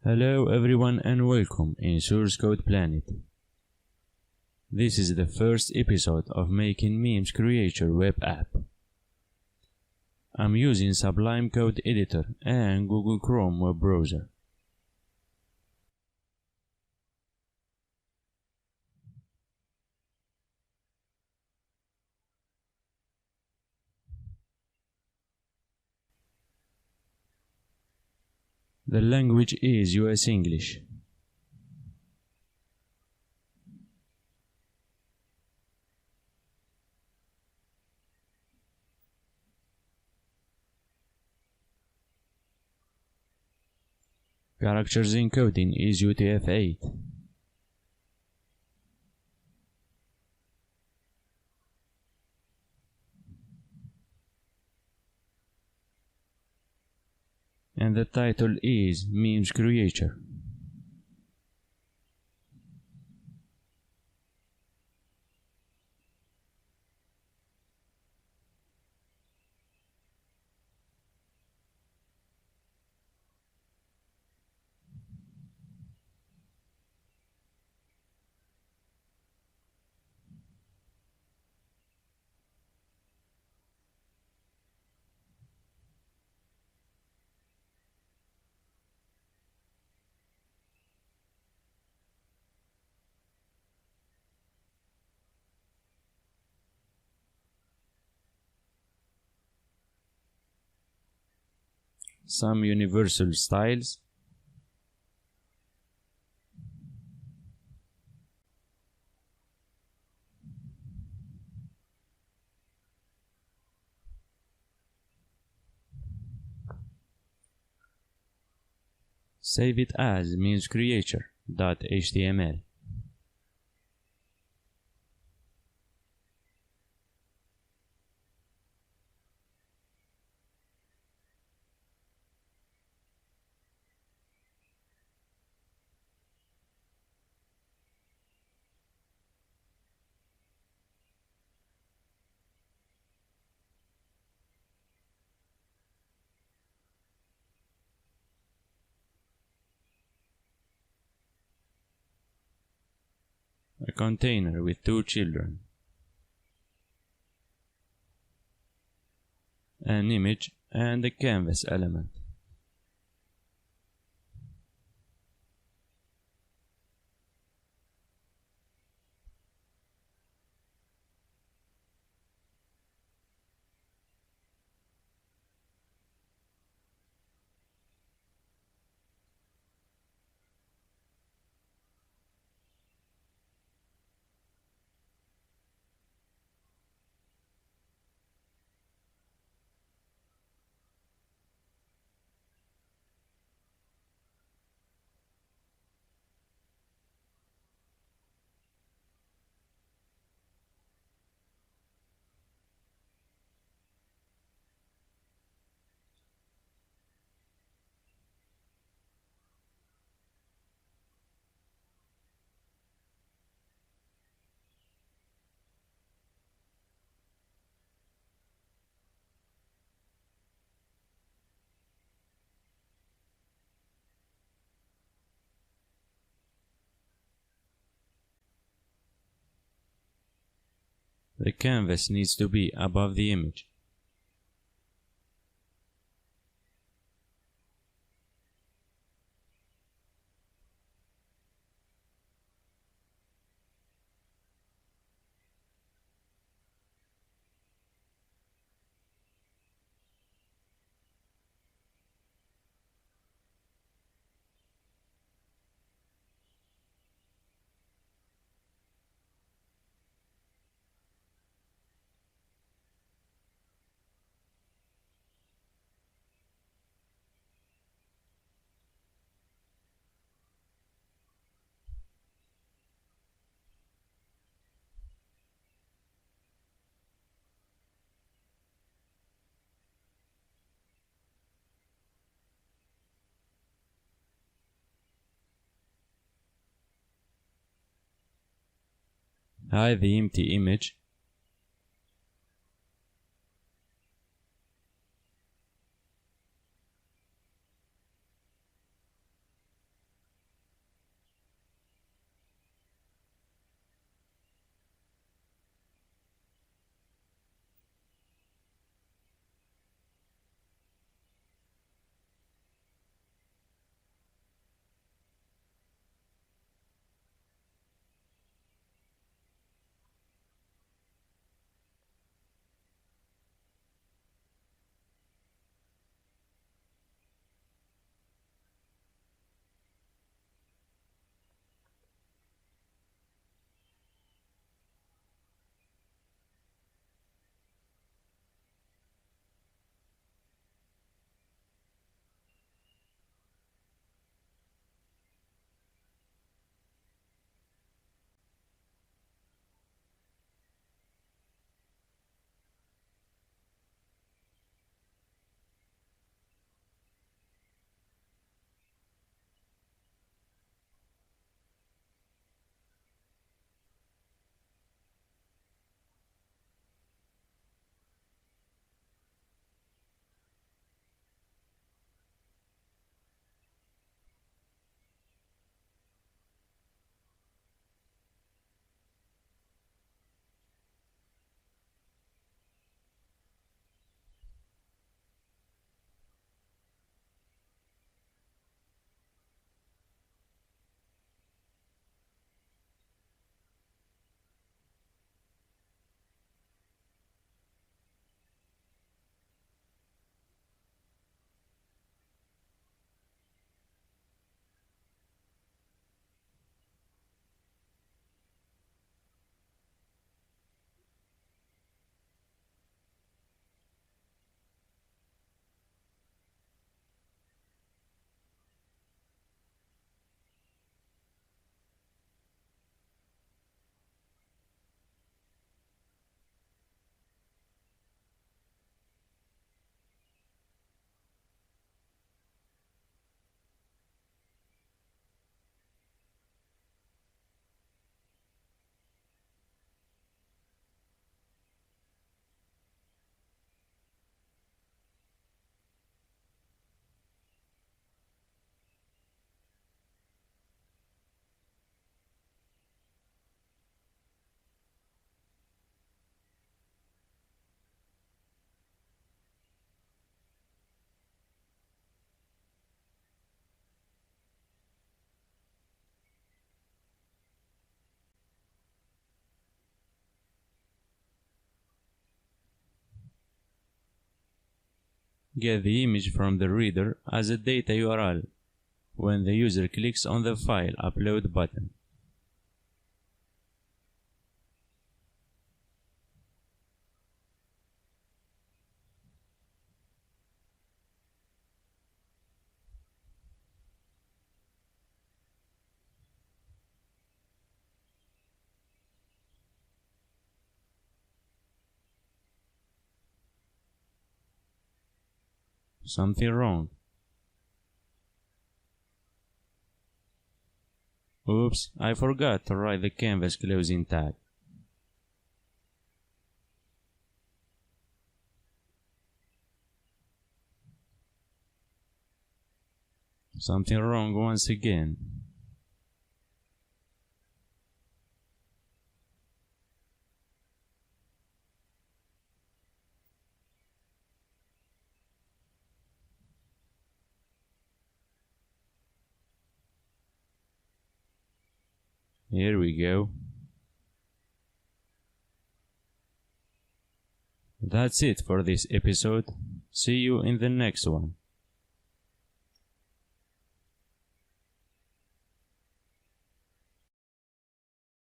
Hello everyone and welcome in Source Code Planet. This is the first episode of making Memes Creator web app. I'm using Sublime Code Editor and Google Chrome web browser. The language is US English. Characters encoding is UTF-8. And the title is Memes Creator. Some universal styles. Save it as memescreator.html. A container with two children, an image, and a canvas element. The canvas needs to be above the image. Hide the empty image. get the image from the reader as a data URL when the user clicks on the File Upload button. Something wrong. Oops, I forgot to write the canvas closing tag. Something wrong once again. Here we go. That's it for this episode. See you in the next one.